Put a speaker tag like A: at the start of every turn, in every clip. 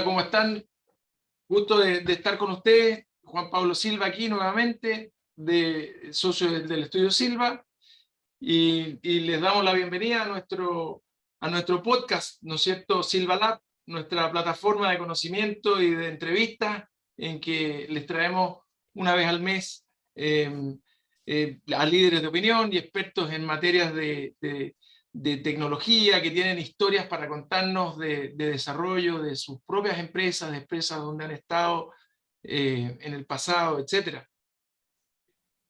A: ¿Cómo están? Gusto de estar con ustedes. Juan Pablo Silva aquí nuevamente, socio del Estudio Silva, y les damos la bienvenida a nuestro podcast, ¿no es cierto? Silva Lab, nuestra plataforma de conocimiento y de entrevistas en que les traemos una vez al mes a líderes de opinión y expertos en materias de tecnología, que tienen historias para contarnos de desarrollo de sus propias empresas, de empresas donde han estado en el pasado, etcétera.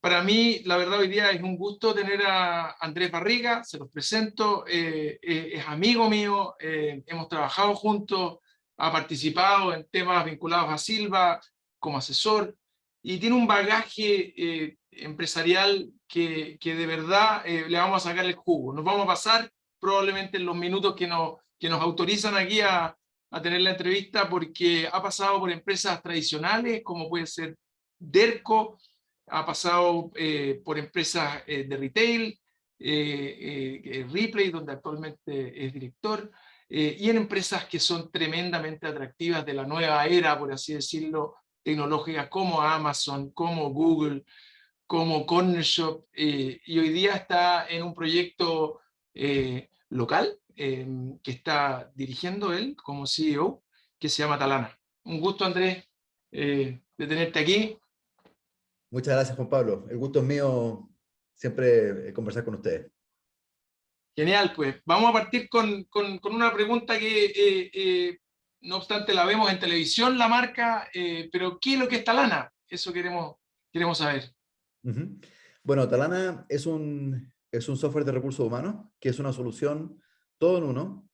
A: Para mí, la verdad, hoy día es un gusto tener a Andrés Barriga, se los presento, es amigo mío, hemos trabajado juntos, ha participado en temas vinculados a Silva como asesor, y tiene un bagaje empresarial que de verdad le vamos a sacar el jugo. Nos vamos a pasar probablemente en los minutos que nos autorizan aquí a tener la entrevista, porque ha pasado por empresas tradicionales como puede ser Derco, ha pasado por empresas de retail, Ripley, donde actualmente es director, y en empresas que son tremendamente atractivas de la nueva era, por así decirlo, tecnológica, como Amazon, como Google, como Corner Shop, y hoy día está en un proyecto local que está dirigiendo él como CEO, que se llama Talana. Un gusto, Andrés, de tenerte aquí.
B: Muchas gracias, Juan Pablo. El gusto es mío siempre conversar con ustedes.
A: Genial, pues vamos a partir con una pregunta que no obstante la vemos en televisión, la marca, pero ¿qué es lo que es Talana? Eso queremos saber.
B: Uh-huh. Bueno, Talana es un software de recursos humanos que es una solución todo en uno.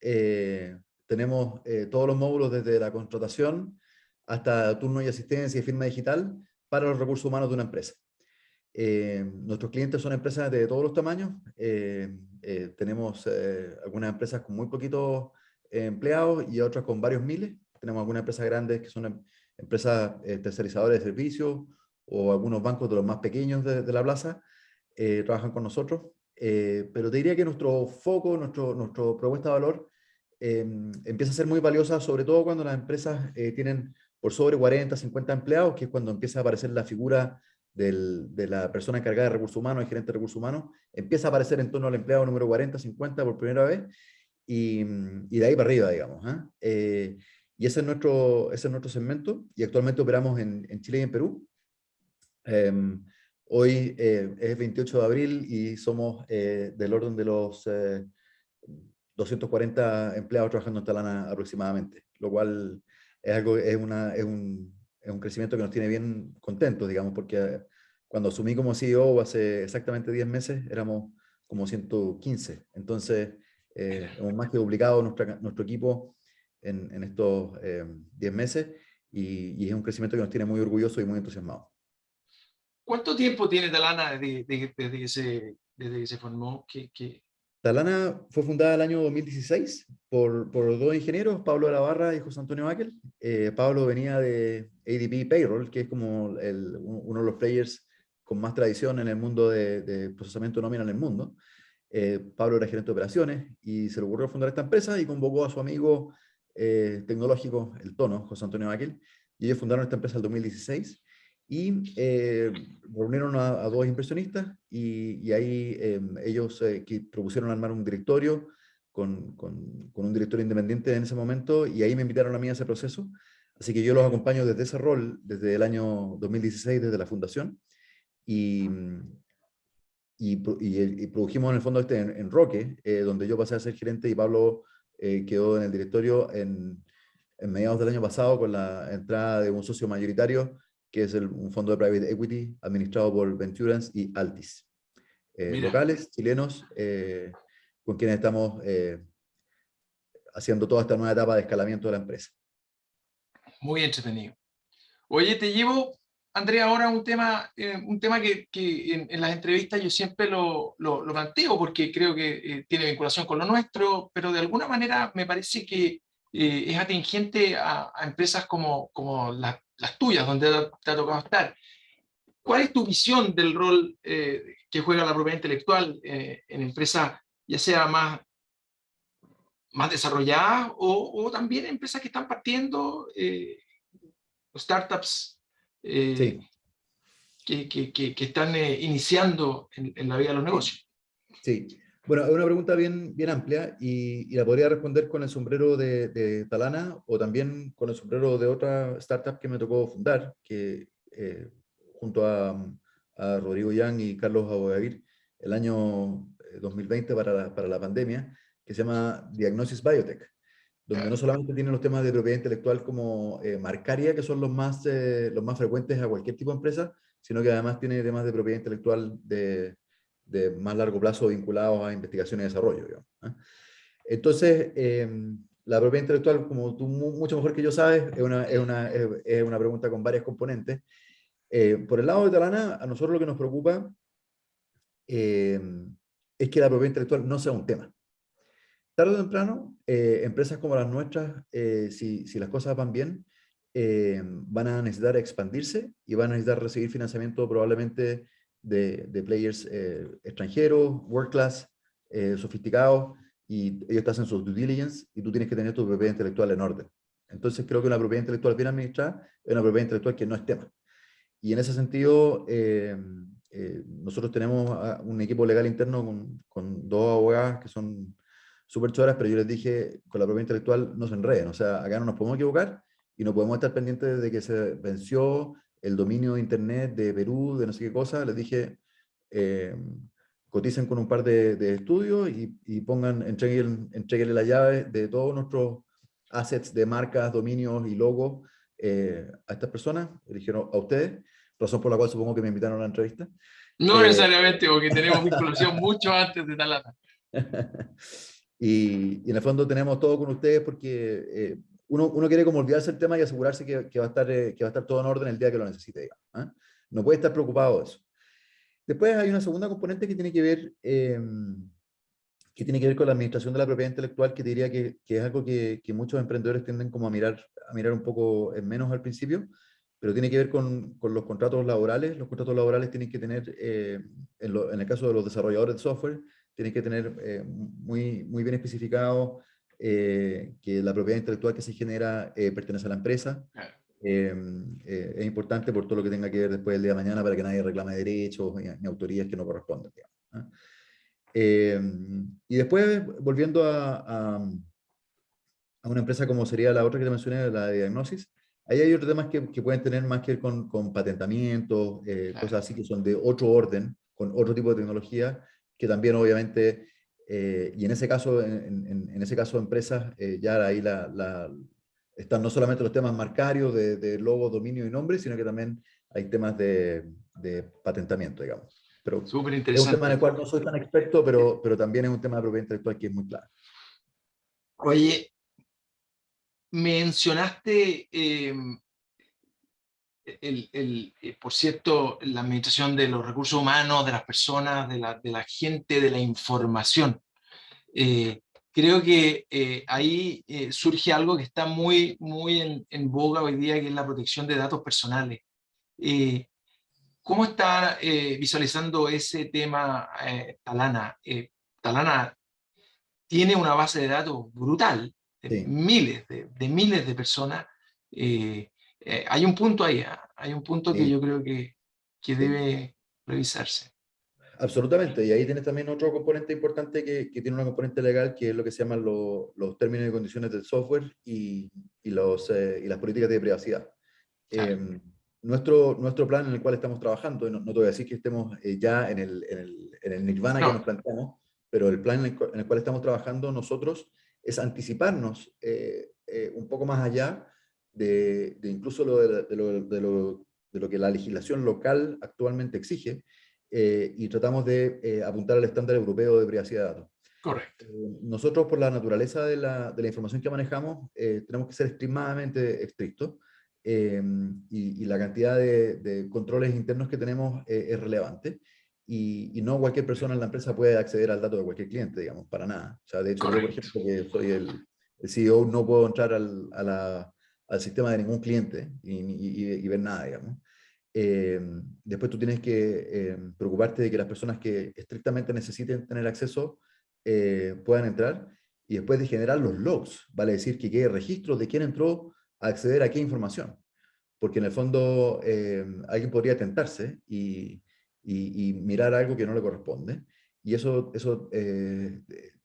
B: Tenemos todos los módulos desde la contratación hasta turno y asistencia y firma digital para los recursos humanos de una empresa. Nuestros clientes son empresas de todos los tamaños. Tenemos algunas empresas con muy poquitos empleados y otras con varios miles. Tenemos algunas empresas grandes que son empresas tercerizadoras de servicios o algunos bancos de los más pequeños de la plaza trabajan con nosotros. Pero te diría que nuestro foco, nuestra propuesta de valor empieza a ser muy valiosa, sobre todo cuando las empresas tienen por sobre 40, 50 empleados, que es cuando empieza a aparecer la figura de la persona encargada de recursos humanos, el gerente de recursos humanos, empieza a aparecer en torno al empleado número 40, 50 por primera vez, y de ahí para arriba, digamos. Y ese es nuestro segmento, y actualmente operamos en Chile y en Perú. Hoy es 28 de abril y somos del orden de los 240 empleados trabajando en Talana aproximadamente, lo cual es un crecimiento que nos tiene bien contentos, digamos, porque cuando asumí como CEO hace exactamente 10 meses éramos como 115. Entonces, hemos más que duplicado nuestro equipo en estos 10 meses y es un crecimiento que nos tiene muy orgullosos y muy entusiasmados.
A: ¿Cuánto tiempo tiene Talana desde que se formó?
B: Talana fue fundada el año 2016 por dos ingenieros, Pablo de la Barra y José Antonio Backel. Pablo venía de ADP Payroll, que es como uno de los players con más tradición en el mundo de procesamiento de nómina en el mundo. Pablo era gerente de operaciones y se le ocurrió fundar esta empresa y convocó a su amigo tecnológico, el Tono, José Antonio Backel, y ellos fundaron esta empresa en el 2016 y reunieron a dos inversionistas y ahí ellos que propusieron armar un directorio con un directorio independiente en ese momento y ahí me invitaron a mí a ese proceso. Así que yo los acompaño desde ese rol, desde el año 2016, desde la fundación. Y, y produjimos en el fondo en Roque, donde yo pasé a ser gerente y Pablo quedó en el directorio en mediados del año pasado con la entrada de un socio mayoritario que es un fondo de private equity administrado por Venturance y Altis. Locales, chilenos, con quienes estamos haciendo toda esta nueva etapa de escalamiento de la empresa.
A: Muy entretenido. Oye, te llevo, Andrea, ahora un tema que en las entrevistas yo siempre lo planteo porque creo que tiene vinculación con lo nuestro, pero de alguna manera me parece que es atingente a empresas como las tuyas, donde te ha tocado estar. ¿Cuál es tu visión del rol que juega la propiedad intelectual en empresas, ya sea más más desarrolladas o también empresas que están partiendo, startups
B: Sí,
A: que están iniciando en la vida de los
B: sí,
A: negocios.
B: sí. Bueno, es una pregunta bien, bien amplia y la podría responder con el sombrero de Talana o también con el sombrero de otra startup que me tocó fundar, que junto a Rodrigo Yang y Carlos Abogadir, el año 2020 para la pandemia, que se llama Diagnosis Biotech, donde no solamente tienen los temas de propiedad intelectual como marcaria, que son los más frecuentes a cualquier tipo de empresa, sino que además tiene temas de propiedad intelectual de más largo plazo vinculados a investigación y desarrollo, digamos, ¿eh? Entonces, la propiedad intelectual, como tú mucho mejor que yo sabes, es una pregunta con varias componentes. Por el lado de Talana, a nosotros lo que nos preocupa eh, es que la propiedad intelectual no sea un tema. Tarde o temprano, empresas como las nuestras, si las cosas van bien, van a necesitar expandirse y van a necesitar recibir financiamiento probablemente de players extranjeros, world class, sofisticados, y ellos te hacen su due diligence y tú tienes que tener tu propiedad intelectual en orden. Entonces creo que una propiedad intelectual bien administrada es una propiedad intelectual que no es tema. Y en ese sentido, nosotros tenemos un equipo legal interno con dos abogadas que son súper choras, pero yo les dije, con la propiedad intelectual no se enreden, o sea, acá no nos podemos equivocar y no podemos estar pendientes de que se venció el dominio de Internet de Perú, de no sé qué cosa. Les dije, eh, coticen con un par de estudios y pongan, entreguenle la llave de todos nuestros assets de marcas, dominios y logos a estas personas, dijeron a ustedes, razón por la cual supongo que me invitaron a la entrevista.
A: No
B: Eh,
A: necesariamente, porque tenemos vinculación mucho antes de Talana.
B: y en el fondo tenemos todo con ustedes porque uno quiere como olvidarse el tema y asegurarse que va a estar todo en orden el día que lo necesite, digamos, ¿eh? No puede estar preocupado de eso. Después hay una segunda componente que tiene que ver con la administración de la propiedad intelectual, que te diría que es algo que muchos emprendedores tienden como a mirar un poco en menos al principio, pero tiene que ver con los contratos laborales. Los contratos laborales tienen que tener, en el caso de los desarrolladores de software, tienen que tener muy bien especificado que la propiedad intelectual que se genera pertenece a la empresa. Eh, es importante por todo lo que tenga que ver después del día de mañana para que nadie reclame derechos ni autorías que no corresponden, digamos, ¿eh? Y después, volviendo a una empresa como sería la otra que te mencioné, la de Diagnosis, ahí hay otros temas que pueden tener más que ver con patentamientos,
A: Claro.
B: cosas así que son de otro orden, con otro tipo de tecnología, que también obviamente, y en ese caso, en ese caso empresas, ya ahí están no solamente los temas marcarios de logo, dominio y nombre, sino que también hay temas de patentamiento, digamos. Pero
A: Súper
B: es un tema en el
A: interesante.
B: cual no soy tan experto, pero también es un tema de propiedad intelectual que es muy claro.
A: Oye, mencionaste, por cierto, la administración de los recursos humanos, de las personas, de la gente, de la información. Eh, Creo que ahí surge algo que está muy en boga hoy día, que es la protección de datos personales. Eh, ¿Cómo está visualizando ese tema Talana? Talana tiene una base de datos brutal,
B: Sí,
A: de miles de personas. Hay un punto ahí, ¿ah? Hay un punto que
B: sí,
A: yo creo que
B: sí.
A: debe revisarse.
B: Absolutamente. Y ahí tienes también otro componente importante que tiene una componente legal, que es lo que se llaman los términos y condiciones del software y las políticas de privacidad.
A: Claro.
B: Eh, nuestro plan en el cual estamos trabajando, y no te voy a decir que estemos ya en el nirvana que
A: No,
B: nos planteamos, pero el plan en el cual estamos trabajando nosotros es anticiparnos un poco más allá de incluso de lo que la legislación local actualmente exige, y tratamos de apuntar al estándar europeo de privacidad de datos.
A: correcto.
B: Nosotros, por la naturaleza de la información que manejamos, tenemos que ser extremadamente estrictos, y la cantidad de controles internos que tenemos es relevante. Y no cualquier persona en la empresa puede acceder al dato de cualquier cliente, digamos, para nada. O sea, de hecho, yo, por
A: Correcto.
B: ejemplo, que soy el CEO, no puedo entrar al sistema de ningún cliente y ver nada, digamos. Eh, Después tú tienes que preocuparte de que las personas que estrictamente necesiten tener acceso puedan entrar. y después de generar los logs, vale decir que quede registro de quién entró a acceder a qué información. Porque en el fondo alguien podría tentarse y mirar algo que no le corresponde, y eso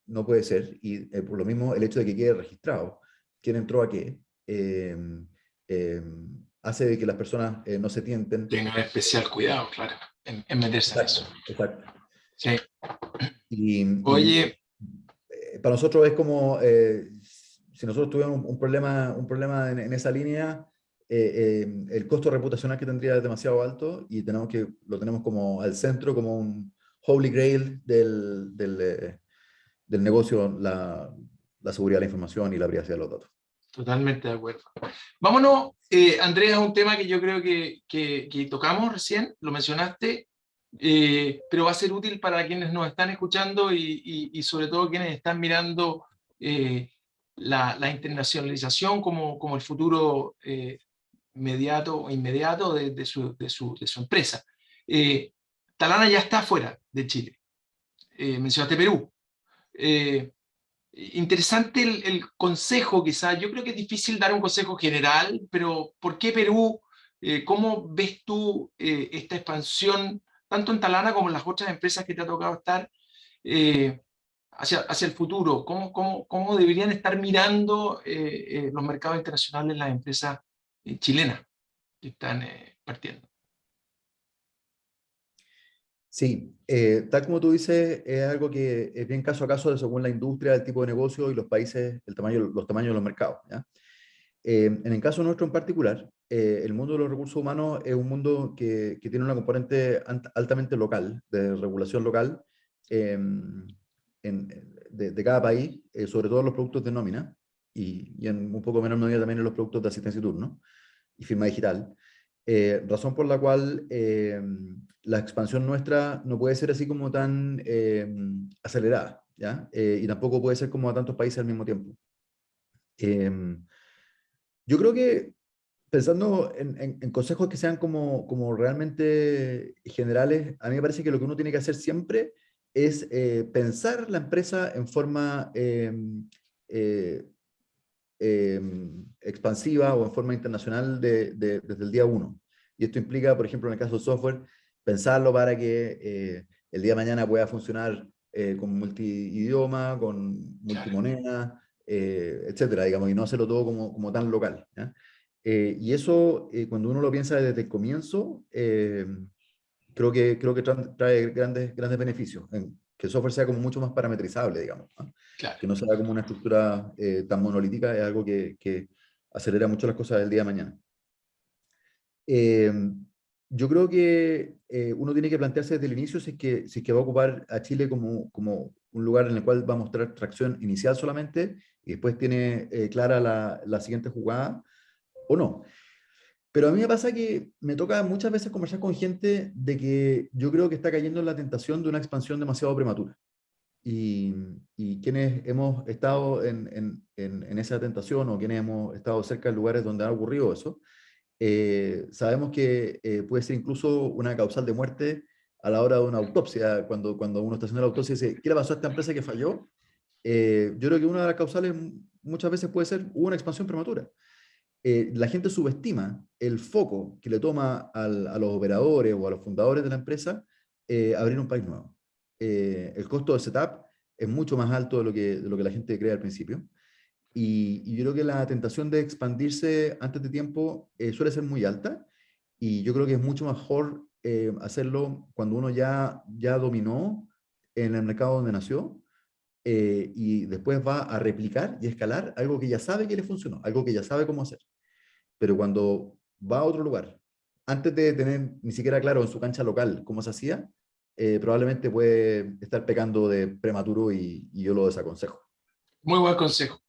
B: no puede ser, y por lo mismo el hecho de que quede registrado quién entró a qué, eh, eh, hace de que las personas no se tienten.
A: Tengan especial cuidado, claro, en meterse en eso.
B: Exacto, exacto.
A: Sí.
B: Y
A: Oye,
B: para nosotros es como, si nosotros tuviéramos un problema en esa línea, el costo reputacional que tendría es demasiado alto y lo tenemos como al centro, como un holy grail del negocio, la seguridad de la información y la privacidad de los datos.
A: totalmente de acuerdo. Vámonos, Andrés, a un tema que yo creo que tocamos recién, lo mencionaste, pero va a ser útil para quienes nos están escuchando y sobre todo quienes están mirando la internacionalización como el futuro inmediato o inmediato de su empresa. Talana ya está fuera de Chile. Mencionaste Perú. Eh, Interesante el consejo, quizás. Yo creo que es difícil dar un consejo general, pero ¿por qué Perú? ¿Cómo ves tú esta expansión, tanto en Talana como en las otras empresas que te ha tocado estar, eh, hacia el futuro? ¿Cómo deberían estar mirando los mercados internacionales las empresas chilenas que están partiendo?
B: Sí, tal como tú dices, es algo que es bien caso a caso según la industria, el tipo de negocio y los países, los tamaños de los mercados, ¿ya? En el caso nuestro en particular, el mundo de los recursos humanos es un mundo que tiene una componente altamente local, de regulación local, de cada país, sobre todo en los productos de nómina y en un poco menor medida también en los productos de asistencia y turno y firma digital. Razón por la cual la expansión nuestra no puede ser así como tan acelerada, ¿ya? Y tampoco puede ser como a tantos países al mismo tiempo. Yo creo que pensando en consejos que sean como realmente generales, a mí me parece que lo que uno tiene que hacer siempre es pensar la empresa en forma eh, expansiva o en forma internacional desde el día uno. Y esto implica, por ejemplo, en el caso del software, pensarlo para que el día de mañana pueda funcionar con multiidioma, con
A: Claro.
B: multimoneda, etcétera, digamos, y no hacerlo todo como tan local, ¿ya? Y eso, cuando uno lo piensa desde el comienzo, creo que trae grandes beneficios, en que el software sea como mucho más parametrizable, digamos, ¿no?
A: Claro.
B: Que no sea como una estructura tan monolítica, es algo que acelera mucho las cosas del día de mañana. Eh, yo creo que uno tiene que plantearse desde el inicio si es que va a ocupar a Chile como un lugar en el cual va a mostrar tracción inicial solamente y después tiene clara la siguiente jugada o no. Pero a mí me pasa que me toca muchas veces conversar con gente de que yo creo que está cayendo en la tentación de una expansión demasiado prematura. Y, y quienes hemos estado en esa tentación o quienes hemos estado cerca de lugares donde ha ocurrido eso, sabemos que puede ser incluso una causal de muerte a la hora de una autopsia. Cuando uno está haciendo la autopsia y dice, ¿qué le pasó a esta empresa que falló? Yo creo que una de las causales muchas veces puede ser una expansión prematura. La gente subestima el foco que le toma a los operadores o a los fundadores de la empresa abrir un país nuevo. El costo de setup es mucho más alto de lo que la gente cree al principio. Y yo creo que la tentación de expandirse antes de tiempo suele ser muy alta. Y yo creo que es mucho mejor hacerlo cuando uno ya dominó en el mercado donde nació y después va a replicar y escalar algo que ya sabe que le funcionó, algo que ya sabe cómo hacer. Pero cuando va a otro lugar, antes de tener ni siquiera claro en su cancha local cómo se hacía, probablemente puede estar pecando de prematuro y yo lo desaconsejo.
A: Muy buen consejo.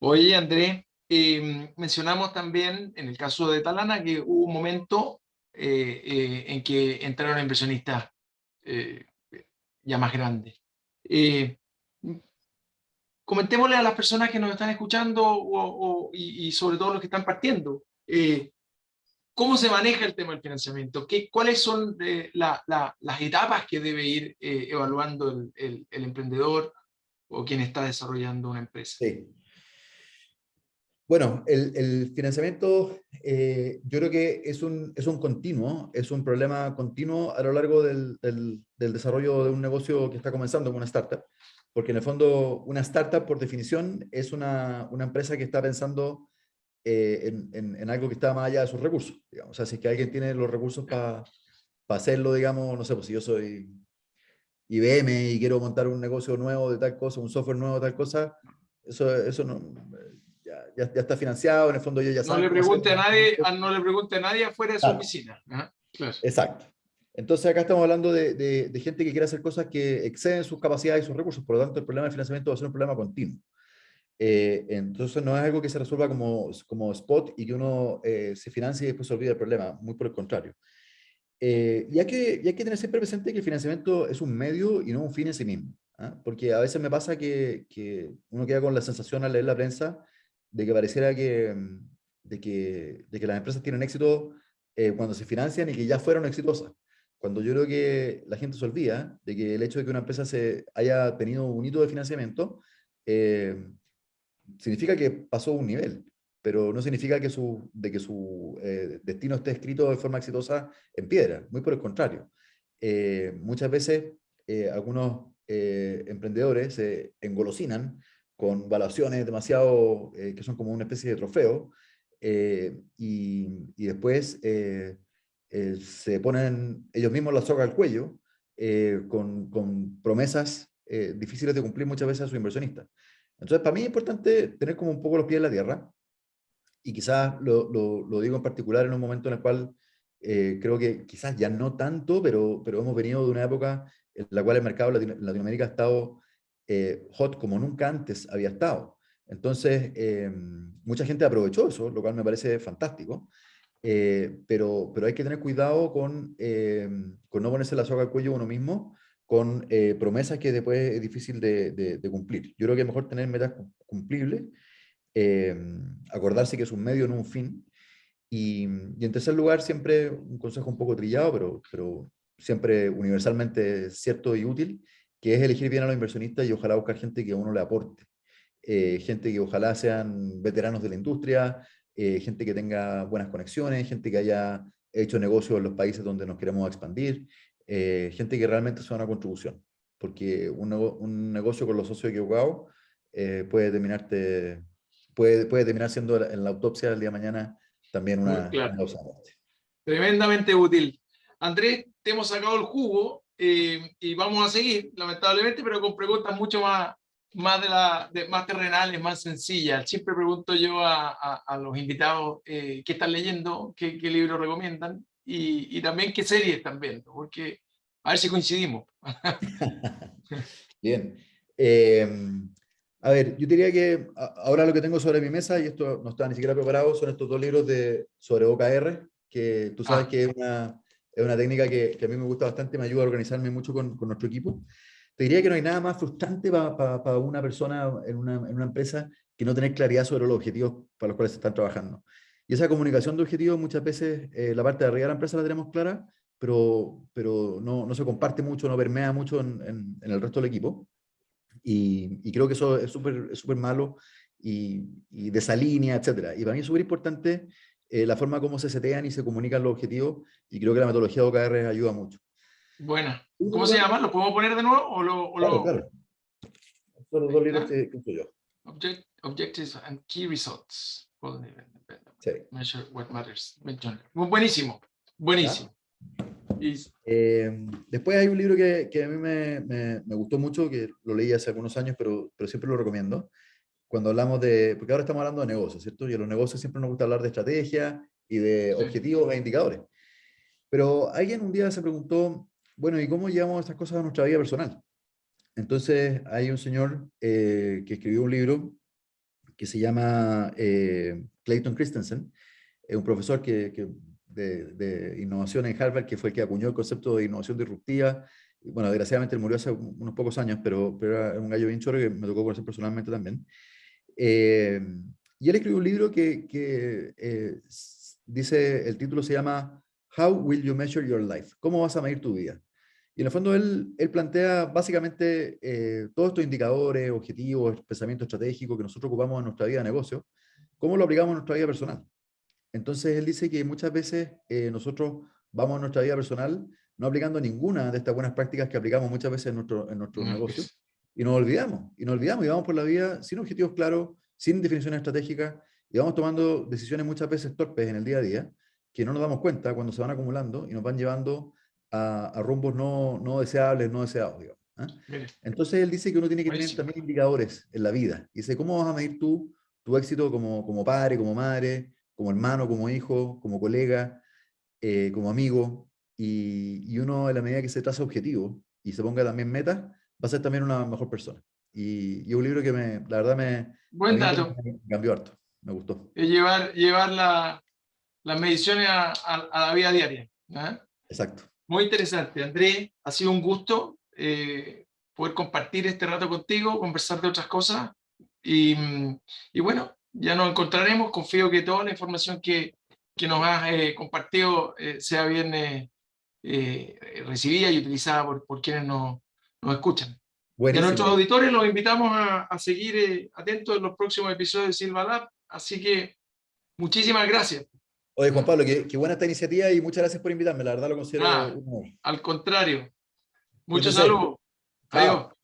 A: Oye, Andrés, mencionamos también en el caso de Talana que hubo un momento en que entraron inversionistas eh, ya más grandes. Eh, Comentémosle a las personas que nos están escuchando y sobre todo los que están partiendo, ¿cómo se maneja el tema del financiamiento? ¿Cuáles son las etapas que debe ir evaluando el emprendedor? o quien está desarrollando una empresa?
B: Sí. Bueno, el financiamiento yo creo que es un continuo, es un problema continuo a lo largo del desarrollo de un negocio que está comenzando como una startup, porque en el fondo una startup por definición es una empresa que está pensando en algo que está más allá de sus recursos, digamos. O sea, si es que alguien tiene los recursos para hacerlo, digamos, no sé, pues si yo soy IBM y quiero montar un negocio nuevo de tal cosa, un software nuevo de tal cosa, eso no, ya está financiado, en el fondo ellos ya
A: No
B: saben
A: le
B: cómo hacerlo.
A: pregunte a nadie, no le pregunte a nadie afuera de su
B: Claro,
A: oficina. Ajá, claro.
B: exacto. Entonces acá estamos hablando de gente que quiere hacer cosas que exceden sus capacidades y sus recursos, por lo tanto el problema del financiamiento va a ser un problema continuo. Entonces no es algo que se resuelva como spot y que uno se financie y después se olvide del problema, muy por el contrario. Y hay que tener siempre presente que el financiamiento es un medio y no un fin en sí mismo. ¿Ah? Porque a veces me pasa que uno queda con la sensación al leer la prensa de que pareciera de que las empresas tienen éxito cuando se financian y que ya fueron exitosas. Cuando yo creo que la gente se olvida de que el hecho de que una empresa se haya tenido un hito de financiamiento eh, significa que pasó un nivel, pero no significa que su destino esté escrito de forma exitosa en piedra, muy por el contrario. Muchas veces algunos emprendedores se engolosinan con valuaciones demasiado, que son como una especie de trofeo, y después se ponen ellos mismos la soga al cuello con promesas difíciles de cumplir muchas veces a sus inversionistas. Entonces, para mí es importante tener como un poco los pies en la tierra, y quizás lo digo en particular en un momento en el cual creo que quizás ya no tanto, pero hemos venido de una época en la cual el mercado en Latinoamérica ha estado hot como nunca antes había estado. Entonces, mucha gente aprovechó eso, lo cual me parece fantástico, pero hay que tener cuidado con no ponerse la soga al cuello uno mismo con promesas que después es difícil de cumplir. Yo creo que es mejor tener metas cumplibles, eh, acordarse que es un medio, no un fin. Y en tercer lugar, siempre un consejo un poco trillado, pero siempre universalmente cierto y útil, que es elegir bien a los inversionistas y ojalá buscar gente que a uno le aporte. Gente que ojalá sean veteranos de la industria, gente que tenga buenas conexiones, gente que haya hecho negocios en los países donde nos queremos expandir, gente que realmente sea una contribución, porque un negocio con los socios equivocados puede terminar siendo en la autopsia del día de mañana también
A: Muy
B: una
A: claro.
B: causa de muerte.
A: Tremendamente útil. Andrés, te hemos sacado el jugo y vamos a seguir, lamentablemente, pero con preguntas mucho más terrenales, más sencillas. Siempre pregunto yo a los invitados qué están leyendo, qué libros recomiendan y también qué series están viendo, porque a ver si coincidimos.
B: Bien. A ver, yo diría que ahora lo que tengo sobre mi mesa, y esto no estaba ni siquiera preparado, son estos dos libros sobre OKR, que tú sabes
A: Ah,
B: que es una técnica que a mí me gusta bastante y me ayuda a organizarme mucho con nuestro equipo. Te diría que no hay nada más frustrante para una persona en una empresa que no tener claridad sobre los objetivos para los cuales se están trabajando. Y esa comunicación de objetivos, muchas veces la parte de arriba de la empresa la tenemos clara, pero no se comparte mucho, no permea mucho en el resto del equipo. Y creo que eso es súper malo y desalinea, etcétera. Y para mí es súper importante la forma como se setean y se comunican los objetivos, y creo que la metodología de OKR ayuda mucho.
A: buena.
B: En segundo
A: ¿Cómo se
B: lugar,
A: llama? ¿Lo podemos poner de nuevo
B: claro, claro, son los
A: ahí
B: dos libros
A: está?
B: que uso yo.
A: Objectives and Key Results.
B: Sí.
A: Measure what matters. Buenísimo,
B: ¿Ya?
A: buenísimo. Y,
B: Después hay un libro que a mí me gustó mucho, que lo leí hace algunos años, pero siempre lo recomiendo. Cuando hablamos porque ahora estamos hablando de negocios, ¿cierto? Y en los negocios siempre nos gusta hablar de estrategia y de
A: sí.
B: objetivos e indicadores. Pero alguien un día se preguntó, bueno, ¿y cómo llevamos estas cosas a nuestra vida personal? Entonces hay un señor que escribió un libro que se llama Clayton Christensen, es un profesor de innovación en Harvard, que fue el que acuñó el concepto de innovación disruptiva. Y bueno, desgraciadamente él murió hace unos pocos años, pero era un gallo bien choro que me tocó conocer personalmente también. Eh, y él escribió un libro que dice, el título se llama How Will You Measure Your Life? ¿Cómo vas a medir tu vida? Y en el fondo él plantea básicamente todos estos indicadores, objetivos, pensamiento estratégico que nosotros ocupamos en nuestra vida de negocio, cómo lo aplicamos en nuestra vida personal. Entonces él dice que muchas veces nosotros vamos en nuestra vida personal no aplicando ninguna de estas buenas prácticas que aplicamos muchas veces en nuestros negocios y nos olvidamos, y vamos por la vida sin objetivos claros, sin definiciones estratégicas, y vamos tomando decisiones muchas veces torpes en el día a día, que no nos damos cuenta cuando se van acumulando y nos van llevando a rumbos no deseables, no deseados, digamos.
A: Mire,
B: Entonces él dice que uno tiene que tener
A: buenísimo.
B: también indicadores en la vida. Y dice, ¿cómo vas a medir tú tu éxito como padre, como madre, como hermano, como hijo, como colega, como amigo? Y uno, en la medida que se traza objetivos y se ponga también metas, va a ser también una mejor persona. Y es un libro que la verdad a
A: Buen
B: mí
A: dato.
B: me cambió harto, me gustó.
A: Es llevar las mediciones a la vida diaria. ¿Ah?
B: Exacto.
A: Muy interesante. Andrés, ha sido un gusto poder compartir este rato contigo, conversar de otras cosas. Y bueno, ya nos encontraremos. Confío que toda la información que nos has compartido sea bien recibida y utilizada por quienes nos escuchan. Y a nuestros
B: Buenísimo.
A: auditores los invitamos a seguir atentos en los próximos episodios de Silva Lab. Así que muchísimas gracias.
B: Oye, Juan Pablo, qué buena esta iniciativa y muchas gracias por invitarme. La verdad lo considero
A: Nada,
B: un honor.
A: al contrario. Muchos
B: Cuídense.
A: saludos. Adiós.
B: Chao.